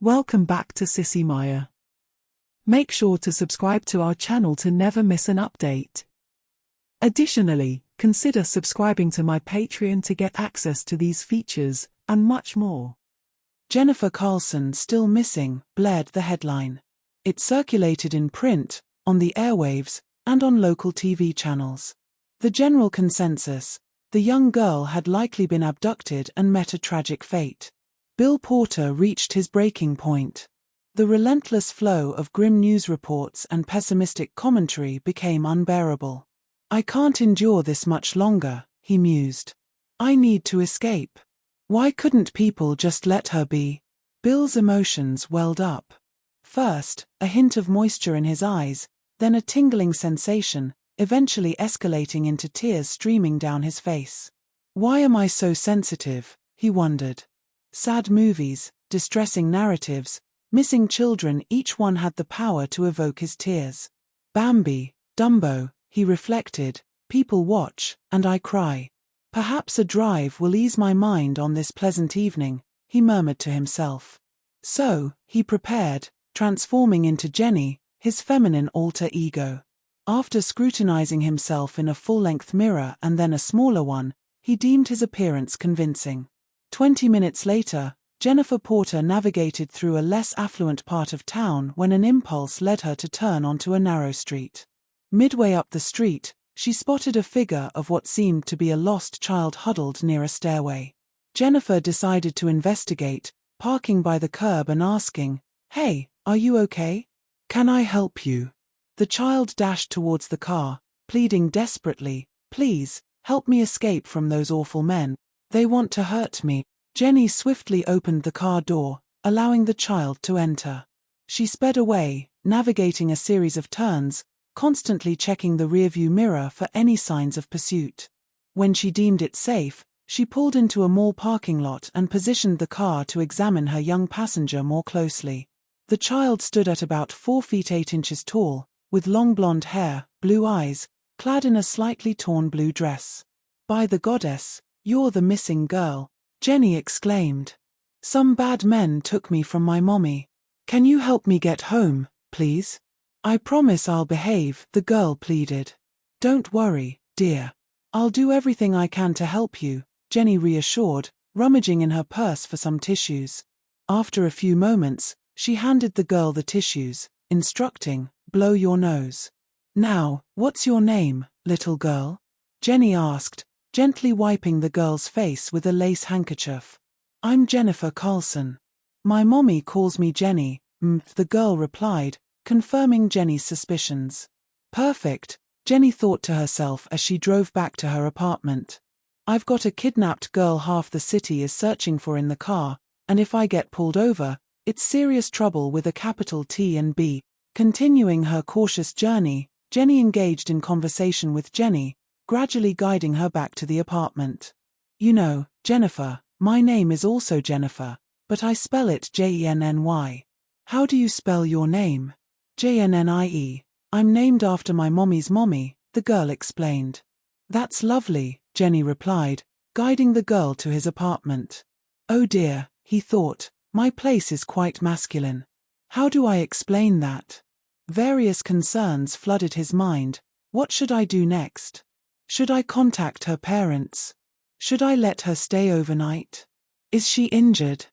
Welcome back to Sissy Maya. Make sure to subscribe to our channel to never miss an update. Additionally, consider subscribing to my Patreon to get access to these features, and much more. Jennifer Carlson Still Missing, blared the headline. It circulated in print, on the airwaves, and on local TV channels. The general consensus: the young girl had likely been abducted and met a tragic fate. Bill Porter reached his breaking point. The relentless flow of grim news reports and pessimistic commentary became unbearable. "I can't endure this much longer," he mused. "I need to escape. Why couldn't people just let her be?" Bill's emotions welled up. First, a hint of moisture in his eyes, then a tingling sensation, eventually escalating into tears streaming down his face. "Why am I so sensitive?" he wondered. Sad movies, distressing narratives, missing children, each one had the power to evoke his tears. Bambi, Dumbo, he reflected, people watch, and I cry. "Perhaps a drive will ease my mind on this pleasant evening," he murmured to himself. So, he prepared, transforming into Jenny, his feminine alter ego. After scrutinizing himself in a full-length mirror and then a smaller one, he deemed his appearance convincing. 20 minutes later, Jennifer Porter navigated through a less affluent part of town when an impulse led her to turn onto a narrow street. Midway up the street, she spotted a figure of what seemed to be a lost child huddled near a stairway. Jennifer decided to investigate, parking by the curb and asking, "Hey, are you okay? Can I help you?" The child dashed towards the car, pleading desperately, "Please, help me escape from those awful men. They want to hurt me." Jenny swiftly opened the car door, allowing the child to enter. She sped away, navigating a series of turns, constantly checking the rearview mirror for any signs of pursuit. When she deemed it safe, she pulled into a mall parking lot and positioned the car to examine her young passenger more closely. The child stood at about 4 feet 8 inches tall, with long blonde hair, blue eyes, clad in a slightly torn blue dress. "By the goddess, you're the missing girl," Jenny exclaimed. "Some bad men took me from my mommy. Can you help me get home, please?" "I promise I'll behave," the girl pleaded. "Don't worry, dear. I'll do everything I can to help you," Jenny reassured, rummaging in her purse for some tissues. After a few moments, she handed the girl the tissues, instructing, "Blow your nose." "Now, what's your name, little girl?" Jenny asked, gently wiping the girl's face with a lace handkerchief. "I'm Jennifer Carlson. My mommy calls me Jenny," the girl replied, confirming Jenny's suspicions. "Perfect," Jenny thought to herself as she drove back to her apartment. "I've got a kidnapped girl half the city is searching for in the car, and if I get pulled over, it's serious trouble with a capital T and B." Continuing her cautious journey, Jenny engaged in conversation with Jenny, gradually guiding her back to the apartment. "You know, Jennifer, my name is also Jennifer, but I spell it Jenny. How do you spell your name?" "Jnnie. I'm named after my mommy's mommy," the girl explained. "That's lovely," Jenny replied, guiding the girl to his apartment. "Oh dear," he thought, "my place is quite masculine. How do I explain that?" Various concerns flooded his mind. What should I do next? Should I contact her parents? Should I let her stay overnight? Is she injured?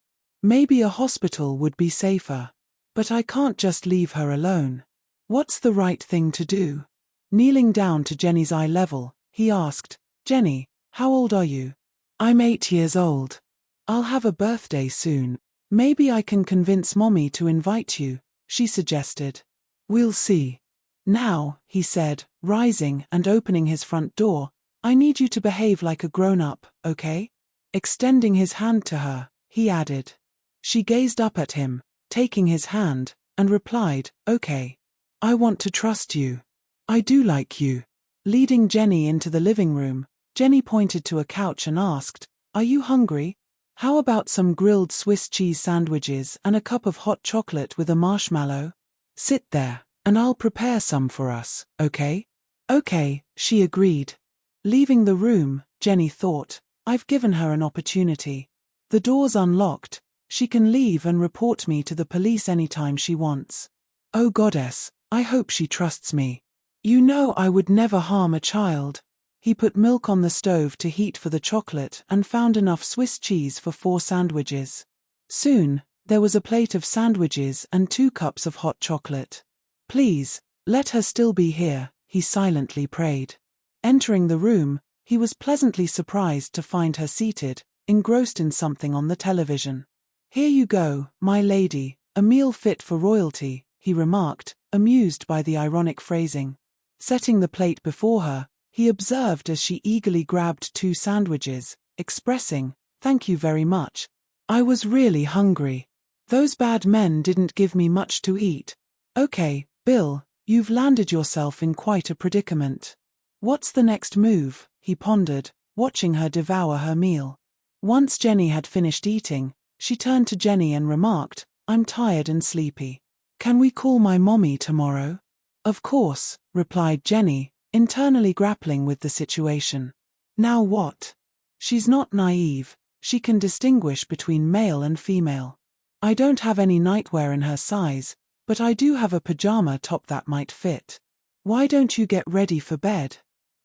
Maybe a hospital would be safer. But I can't just leave her alone. What's the right thing to do? Kneeling down to Jenny's eye level, he asked, "Jenny, how old are you?" "I'm 8 years old. I'll have a birthday soon. Maybe I can convince mommy to invite you," she suggested. "We'll see. Now," he said, rising and opening his front door, "I need you to behave like a grown-up, okay?" Extending his hand to her, he added. She gazed up at him, taking his hand, and replied, "Okay. I want to trust you. I do like you." Leading Jenny into the living room, Jenny pointed to a couch and asked, "Are you hungry? How about some grilled Swiss cheese sandwiches and a cup of hot chocolate with a marshmallow? Sit there, and I'll prepare some for us, okay?" "Okay," she agreed. Leaving the room, Jenny thought, "I've given her an opportunity." The doors unlocked, She can leave and report me to the police anytime she wants. Oh goddess, I hope she trusts me. You know I would never harm a child. He put milk on the stove to heat for the chocolate and found enough Swiss cheese for 4 sandwiches. Soon, there was a plate of sandwiches and 2 cups of hot chocolate. Please, let her still be here, he silently prayed. Entering the room, he was pleasantly surprised to find her seated, engrossed in something on the television. Here you go, my lady, a meal fit for royalty, he remarked, amused by the ironic phrasing. Setting the plate before her, he observed as she eagerly grabbed 2 sandwiches, expressing, "Thank you very much. I was really hungry. Those bad men didn't give me much to eat. Okay, Bill, you've landed yourself in quite a predicament. What's the next move?" he pondered, watching her devour her meal. Once Jenny had finished eating, she turned to Jenny and remarked, "I'm tired and sleepy. Can we call my mommy tomorrow?" "Of course," replied Jenny, internally grappling with the situation. Now what? She's not naive, she can distinguish between male and female. "I don't have any nightwear in her size, but I do have a pajama top that might fit. Why don't you get ready for bed?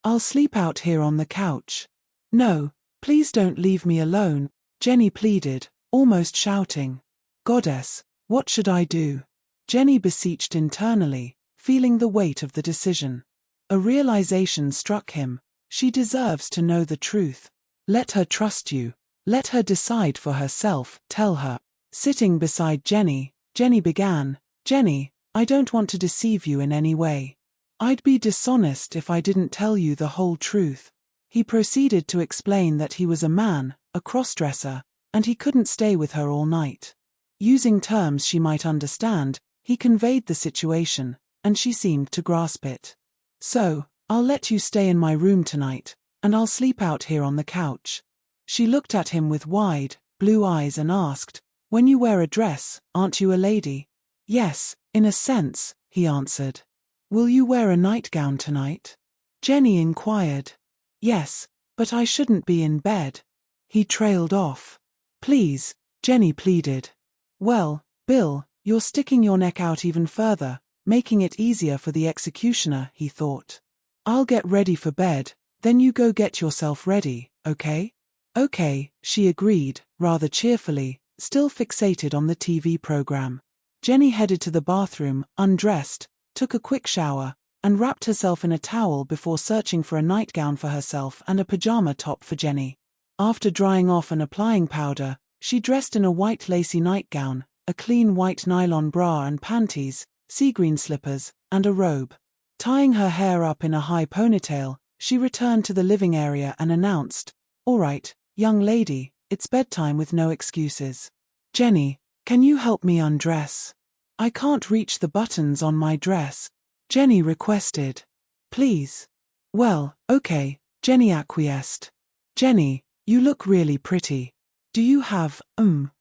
I'll sleep out here on the couch." "No, please don't leave me alone," Jenny pleaded, almost shouting. "Goddess, what should I do?" Jenny beseeched internally, feeling the weight of the decision. A realization struck him. She deserves to know the truth. Let her trust you. Let her decide for herself, tell her. Sitting beside Jenny, Jenny began, "Jenny, I don't want to deceive you in any way. I'd be dishonest if I didn't tell you the whole truth." He proceeded to explain that he was a man, a crossdresser, and he couldn't stay with her all night. Using terms she might understand, he conveyed the situation, and she seemed to grasp it. "So, I'll let you stay in my room tonight, and I'll sleep out here on the couch." She looked at him with wide, blue eyes and asked, "When you wear a dress, aren't you a lady?" "Yes, in a sense," he answered. "Will you wear a nightgown tonight?" Jenny inquired. "Yes, but I shouldn't be in bed." He trailed off. "Please," Jenny pleaded. "Well, Bill, you're sticking your neck out even further, making it easier for the executioner," he thought. "I'll get ready for bed, then you go get yourself ready, okay?" "Okay," she agreed, rather cheerfully, still fixated on the TV program. Jenny headed to the bathroom, undressed, took a quick shower, and wrapped herself in a towel before searching for a nightgown for herself and a pajama top for Jenny. After drying off and applying powder, she dressed in a white lacy nightgown, a clean white nylon bra and panties, sea green slippers, and a robe. Tying her hair up in a high ponytail, she returned to the living area and announced, "All right, young lady, it's bedtime with no excuses. Jenny, can you help me undress? I can't reach the buttons on my dress," Jenny requested. "Please." "Well, okay," Jenny acquiesced. "Jenny, you look really pretty. Do you have,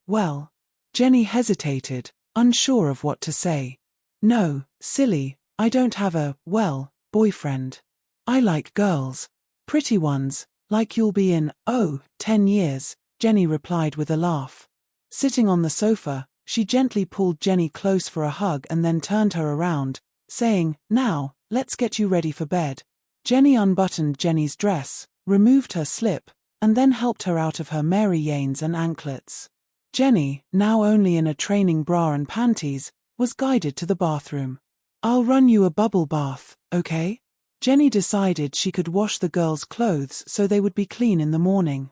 well?" Jenny hesitated, unsure of what to say. "No, silly, I don't have a, boyfriend. I like girls. Pretty ones, like you'll be in, 10 years, Jenny replied with a laugh. Sitting on the sofa, she gently pulled Jenny close for a hug and then turned her around, saying, "Now, let's get you ready for bed." Jenny unbuttoned Jenny's dress, removed her slip, and then helped her out of her Mary Janes and anklets. Jenny, now only in a training bra and panties, was guided to the bathroom. "I'll run you a bubble bath, okay?" Jenny decided she could wash the girls' clothes so they would be clean in the morning.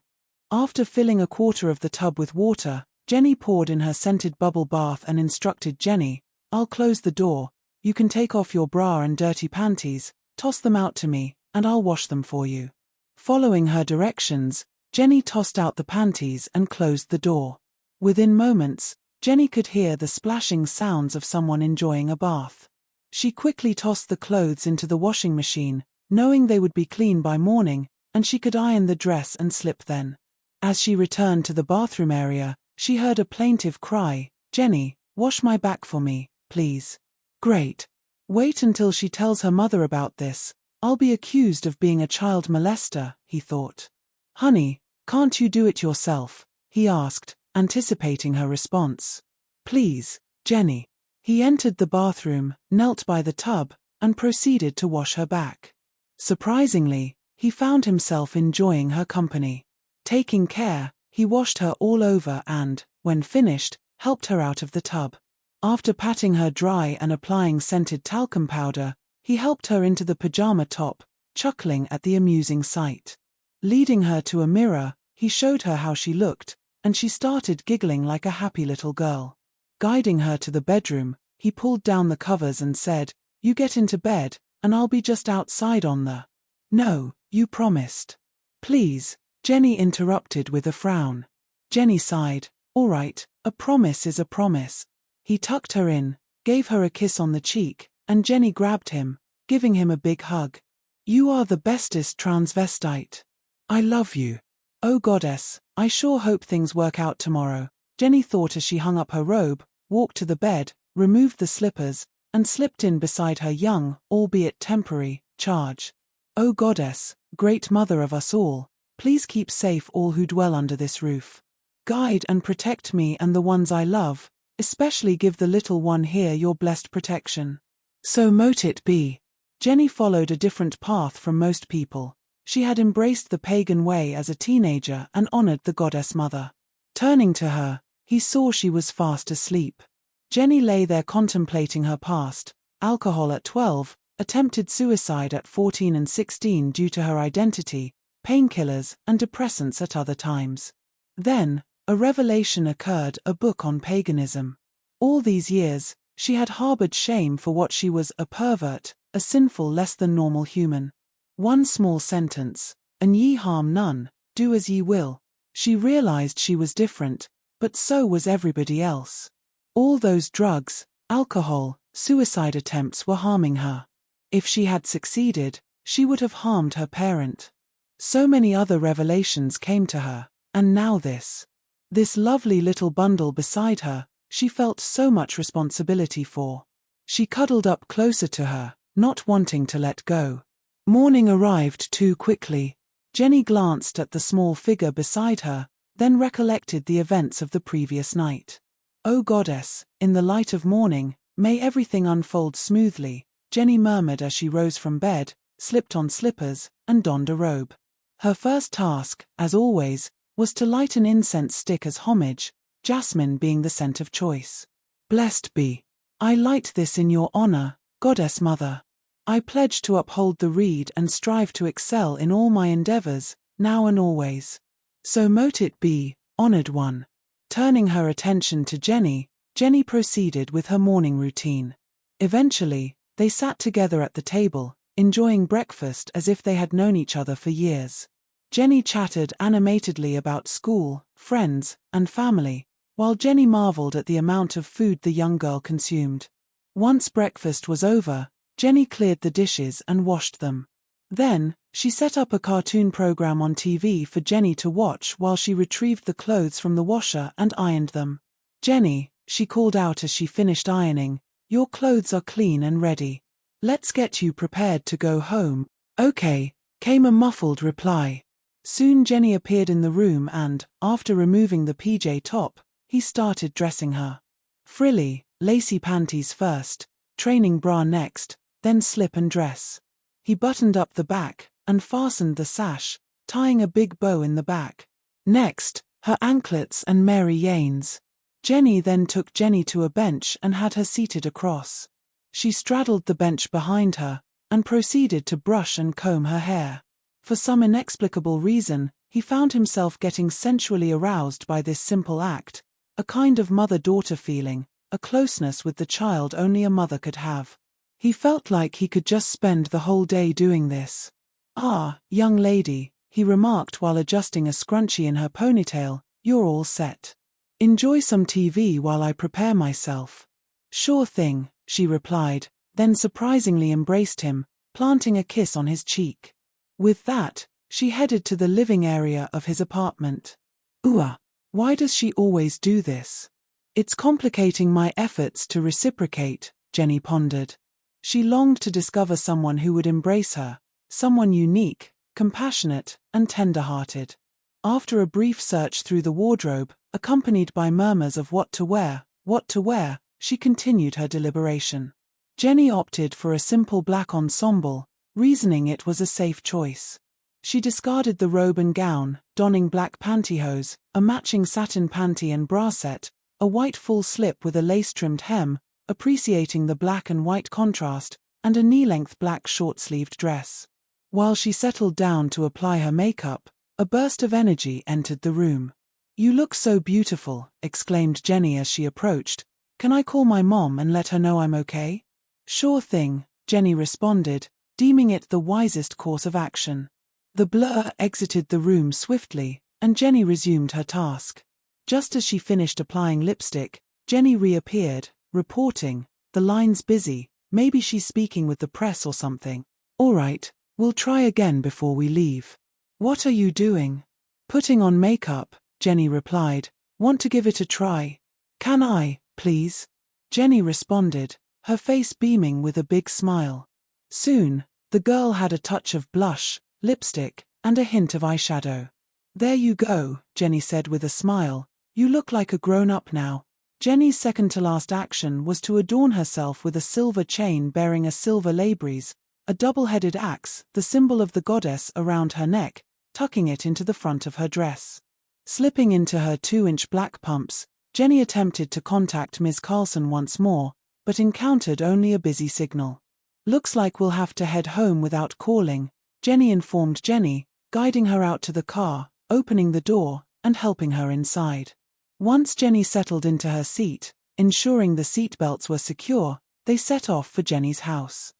After filling a quarter of the tub with water, Jenny poured in her scented bubble bath and instructed Jenny, "I'll close the door, you can take off your bra and dirty panties, toss them out to me, and I'll wash them for you." Following her directions, Jenny tossed out the panties and closed the door. Within moments, Jenny could hear the splashing sounds of someone enjoying a bath. She quickly tossed the clothes into the washing machine, knowing they would be clean by morning, and she could iron the dress and slip then. As she returned to the bathroom area, she heard a plaintive cry, "Jenny, wash my back for me, please." Great. Wait until she tells her mother about this. I'll be accused of being a child molester, he thought. "Honey, can't you do it yourself?" he asked, anticipating her response. "Please, Jenny." He entered the bathroom, knelt by the tub, and proceeded to wash her back. Surprisingly, he found himself enjoying her company. Taking care, he washed her all over and, when finished, helped her out of the tub. After patting her dry and applying scented talcum powder, he helped her into the pajama top, chuckling at the amusing sight. Leading her to a mirror, he showed her how she looked, and she started giggling like a happy little girl. Guiding her to the bedroom, he pulled down the covers and said, "You get into bed, and I'll be just outside on the—" "No, you promised." "Please," Jenny interrupted with a frown. Jenny sighed. "All right, a promise is a promise." He tucked her in, gave her a kiss on the cheek, and Jenny grabbed him, giving him a big hug. "You are the bestest transvestite. I love you. Oh goddess, I sure hope things work out tomorrow," Jenny thought as she hung up her robe, walked to the bed, removed the slippers, and slipped in beside her young, albeit temporary, charge. "Oh goddess, great mother of us all, please keep safe all who dwell under this roof. Guide and protect me and the ones I love, especially give the little one here your blessed protection. So mote it be." Jenny followed a different path from most people. She had embraced the pagan way as a teenager and honored the goddess mother. Turning to her, he saw she was fast asleep. Jenny lay there contemplating her past: alcohol at 12, attempted suicide at 14 and 16 due to her identity, painkillers and depressants at other times. Then, a revelation occurred: a book on paganism. All these years, she had harbored shame for what she was: a pervert, a sinful less than normal human. One small sentence, "And ye harm none, do as ye will." She realized she was different, but so was everybody else. All those drugs, alcohol, suicide attempts were harming her. If she had succeeded, she would have harmed her parent. So many other revelations came to her, and now this. This lovely little bundle beside her, she felt so much responsibility for. She cuddled up closer to her, not wanting to let go. Morning arrived too quickly. Jenny glanced at the small figure beside her, then recollected the events of the previous night. "Oh goddess, in the light of morning, may everything unfold smoothly," Jenny murmured as she rose from bed, slipped on slippers, and donned a robe. Her first task, as always, was to light an incense stick as homage, jasmine being the scent of choice. "Blessed be. I light this in your honor, goddess mother. I pledge to uphold the reed and strive to excel in all my endeavors, now and always. So mote it be, honored one." Turning her attention to Jenny, Jenny proceeded with her morning routine. Eventually, they sat together at the table, enjoying breakfast as if they had known each other for years. Jenny chattered animatedly about school, friends, and family, while Jenny marveled at the amount of food the young girl consumed. Once breakfast was over, Jenny cleared the dishes and washed them. Then, she set up a cartoon program on TV for Jenny to watch while she retrieved the clothes from the washer and ironed them. "Jenny," she called out as she finished ironing, "your clothes are clean and ready. Let's get you prepared to go home." "Okay," came a muffled reply. Soon Jenny appeared in the room and, after removing the PJ top, he started dressing her. Frilly, lacy panties first, training bra next, then slip and dress. He buttoned up the back and fastened the sash, tying a big bow in the back. Next, her anklets and Mary Janes. Jenny then took Jenny to a bench and had her seated across. She straddled the bench behind her and proceeded to brush and comb her hair. For some inexplicable reason, he found himself getting sensually aroused by this simple act, a kind of mother-daughter feeling, a closeness with the child only a mother could have. He felt like he could just spend the whole day doing this. "Ah, young lady," he remarked while adjusting a scrunchie in her ponytail, "you're all set. Enjoy some TV while I prepare myself." "Sure thing," she replied, then surprisingly embraced him, planting a kiss on his cheek. With that, she headed to the living area of his apartment. Why does she always do this? It's complicating my efforts to reciprocate, Jenny pondered. She longed to discover someone who would embrace her, someone unique, compassionate, and tender-hearted. After a brief search through the wardrobe, Accompanied by murmurs of what to wear, she continued her deliberation. Jenny opted for a simple black ensemble, reasoning it was a safe choice. She discarded the robe and gown, donning black pantyhose, a matching satin panty and bra set, a white full slip with a lace-trimmed hem, appreciating the black and white contrast, and a knee-length black short-sleeved dress. While she settled down to apply her makeup, a burst of energy entered the room. "You look so beautiful," exclaimed Jenny as she approached. "Can I call my mom and let her know I'm okay?" "Sure thing," Jenny responded, deeming it the wisest course of action. The blur exited the room swiftly, and Jenny resumed her task. Just as she finished applying lipstick, Jenny reappeared, reporting, "The line's busy, maybe she's speaking with the press or something." "All right, we'll try again before we leave." "What are you doing?" "Putting on makeup," Jenny replied. "Want to give it a try?" "Can I, please?" Jenny responded, her face beaming with a big smile. Soon, the girl had a touch of blush, lipstick, and a hint of eyeshadow. "There you go," Jenny said with a smile. "You look like a grown-up now." Jenny's second-to-last action was to adorn herself with a silver chain bearing a silver labris, a double-headed axe, the symbol of the goddess, around her neck, tucking it into the front of her dress. Slipping into her 2-inch black pumps, Jenny attempted to contact Ms. Carlson once more, but encountered only a busy signal. "Looks like we'll have to head home without calling," Jenny informed Jenny, guiding her out to the car, opening the door, and helping her inside. Once Jenny settled into her seat, ensuring the seatbelts were secure, they set off for Jenny's house.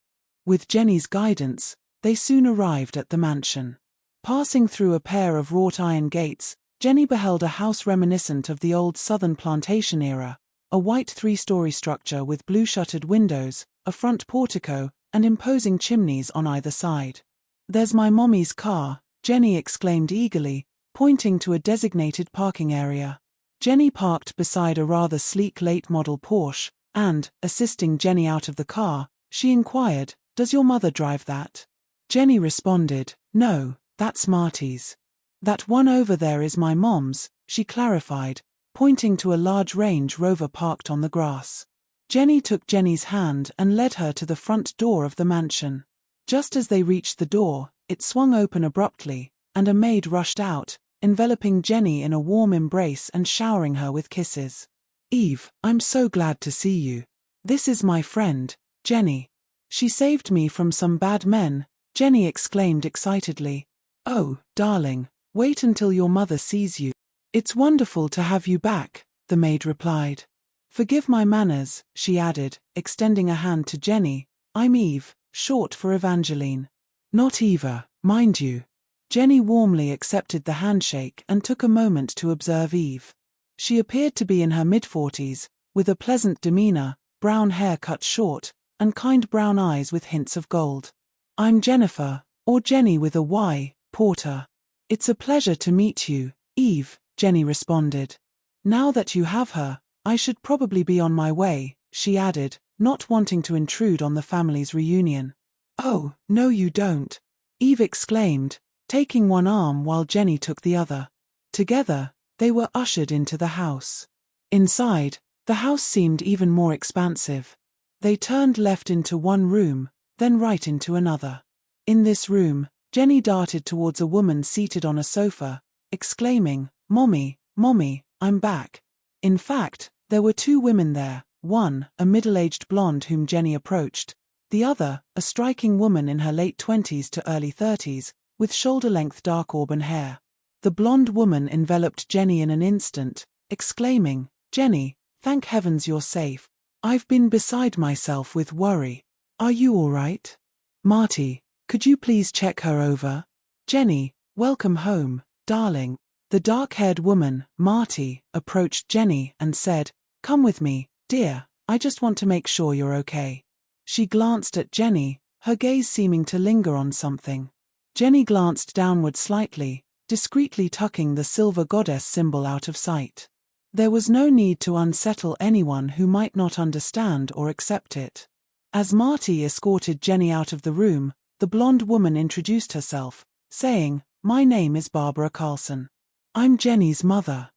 With Jenny's guidance, they soon arrived at the mansion. Passing through a pair of wrought iron gates, Jenny beheld a house reminiscent of the old Southern plantation era, a white 3-story structure with blue-shuttered windows, a front portico, and imposing chimneys on either side. "There's my mommy's car," Jenny exclaimed eagerly, pointing to a designated parking area. Jenny parked beside a rather sleek late-model Porsche, and, assisting Jenny out of the car, she inquired, "Does your mother drive that?" Jenny responded, "No, that's Marty's." "That one over there is my mom's," she clarified, pointing to a large Range Rover parked on the grass. Jenny took Jenny's hand and led her to the front door of the mansion. Just as they reached the door, it swung open abruptly, and a maid rushed out, enveloping Jenny in a warm embrace and showering her with kisses. "Eve, I'm so glad to see you. This is my friend, Jenny. She saved me from some bad men," Jenny exclaimed excitedly. "Oh, darling, wait until your mother sees you." "It's wonderful to have you back," the maid replied. "Forgive my manners," she added, extending a hand to Jenny. "I'm Eve, short for Evangeline." "Not Eva, mind you." Jenny warmly accepted the handshake and took a moment to observe Eve. She appeared to be in her mid-40s, with a pleasant demeanor, brown hair cut short, and kind brown eyes with hints of gold. "I'm Jennifer, or Jenny with a Y, Porter." "It's a pleasure to meet you, Eve," Jenny responded. "Now that you have her, I should probably be on my way," she added, not wanting to intrude on the family's reunion. "Oh, no you don't," Eve exclaimed, taking one arm while Jenny took the other. Together, they were ushered into the house. Inside, the house seemed even more expansive. They turned left into one room, then right into another. In this room, Jenny darted towards a woman seated on a sofa, exclaiming, "Mommy, Mommy, I'm back." In fact, there were 2 women there, one, a middle-aged blonde whom Jenny approached, the other, a striking woman in her late 20s to early 30s, with shoulder-length dark auburn hair. The blonde woman enveloped Jenny in an instant, exclaiming, "Jenny, thank heavens you're safe. I've been beside myself with worry. Are you all right? Marty, could you please check her over?" "Jenny, welcome home, darling." The dark-haired woman, Marty, approached Jenny and said, "Come with me, dear, I just want to make sure you're okay." She glanced at Jenny, her gaze seeming to linger on something. Jenny glanced downward slightly, discreetly tucking the silver goddess symbol out of sight. There was no need to unsettle anyone who might not understand or accept it. As Marty escorted Jenny out of the room, the blonde woman introduced herself, saying, "My name is Barbara Carlson. I'm Jenny's mother."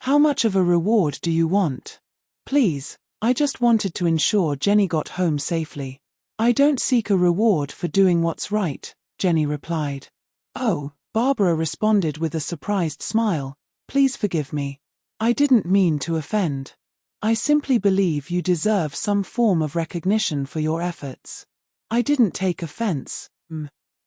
How much of a reward do you want? Please, I just wanted to ensure Jenny got home safely. I don't seek a reward for doing what's right, Jenny replied. Oh, Barbara responded with a surprised smile. Please forgive me. I didn't mean to offend. I simply believe you deserve some form of recognition for your efforts. I didn't take offense.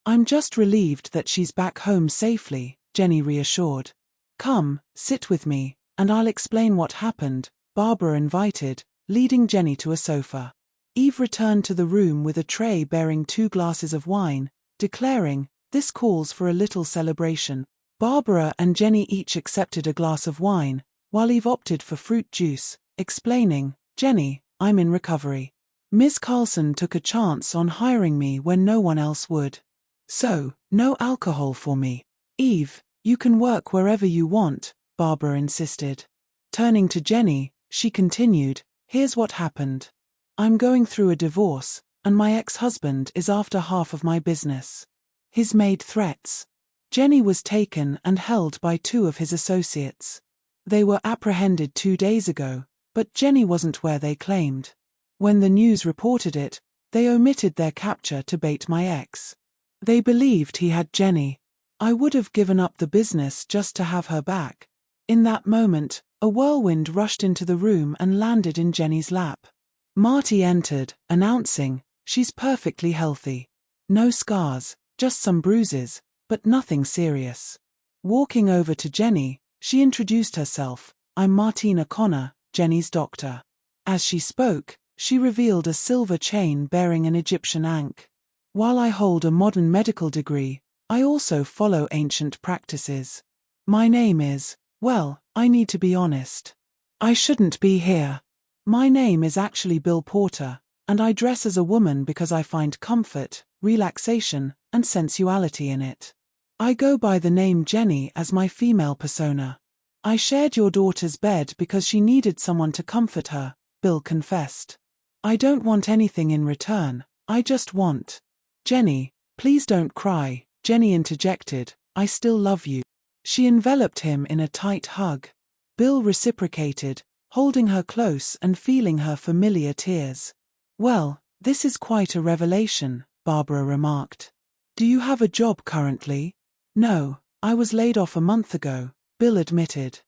I'm just relieved that she's back home safely, Jenny reassured. Come, sit with me, and I'll explain what happened, Barbara invited, leading Jenny to a sofa. Eve returned to the room with a tray bearing 2 glasses of wine, declaring, "This calls for a little celebration." Barbara and Jenny each accepted a glass of wine, while Eve opted for fruit juice, explaining, "Jenny, I'm in recovery. Miss Carlson took a chance on hiring me when no one else would. So, no alcohol for me." "Eve, you can work wherever you want," Barbara insisted. Turning to Jenny, she continued, "Here's what happened. I'm going through a divorce, and my ex-husband is after half of my business. He's made threats." Jenny was taken and held by 2 of his associates. They were apprehended 2 days ago, but Jenny wasn't where they claimed. When the news reported it, they omitted their capture to bait my ex. They believed he had Jenny. I would have given up the business just to have her back. In that moment, a whirlwind rushed into the room and landed in Jenny's lap. Marty entered, announcing, "She's perfectly healthy. No scars, just some bruises, but nothing serious." Walking over to Jenny, she introduced herself, "I'm Martina Connor, Jenny's doctor." As she spoke, she revealed a silver chain bearing an Egyptian ankh. "While I hold a modern medical degree, I also follow ancient practices. My name is, well, I need to be honest. I shouldn't be here. My name is actually Bill Porter, and I dress as a woman because I find comfort, relaxation, and sensuality in it. I go by the name Jenny as my female persona. I shared your daughter's bed because she needed someone to comfort her," Bill confessed. "I don't want anything in return, I just want—" "Jenny, please don't cry," Jenny interjected, "I still love you." She enveloped him in a tight hug. Bill reciprocated, holding her close and feeling her familiar tears. "Well, this is quite a revelation," Barbara remarked. "Do you have a job currently?" "No, I was laid off a month ago," Bill admitted.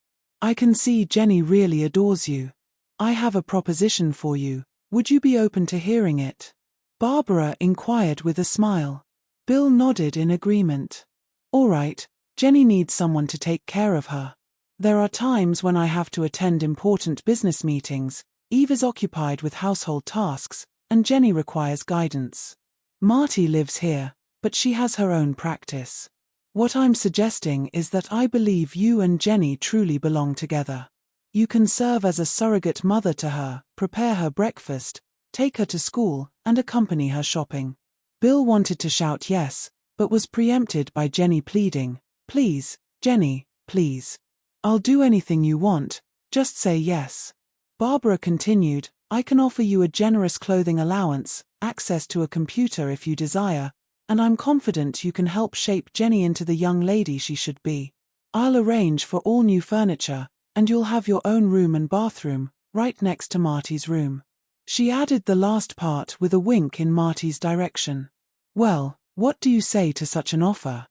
"I can see Jenny really adores you. I have a proposition for you, would you be open to hearing it?" Barbara inquired with a smile. Bill nodded in agreement. "All right, Jenny needs someone to take care of her. There are times when I have to attend important business meetings, Eve is occupied with household tasks, and Jenny requires guidance. Marty lives here, but she has her own practice. What I'm suggesting is that I believe you and Jenny truly belong together. You can serve as a surrogate mother to her, prepare her breakfast, take her to school, and accompany her shopping." Bill wanted to shout yes, but was preempted by Jenny pleading, "Please, Jenny, please. I'll do anything you want, just say yes." Barbara continued, "I can offer you a generous clothing allowance, access to a computer if you desire, and I'm confident you can help shape Jenny into the young lady she should be. I'll arrange for all new furniture, and you'll have your own room and bathroom, right next to Marty's room." She added the last part with a wink in Marty's direction. "Well, what do you say to such an offer?"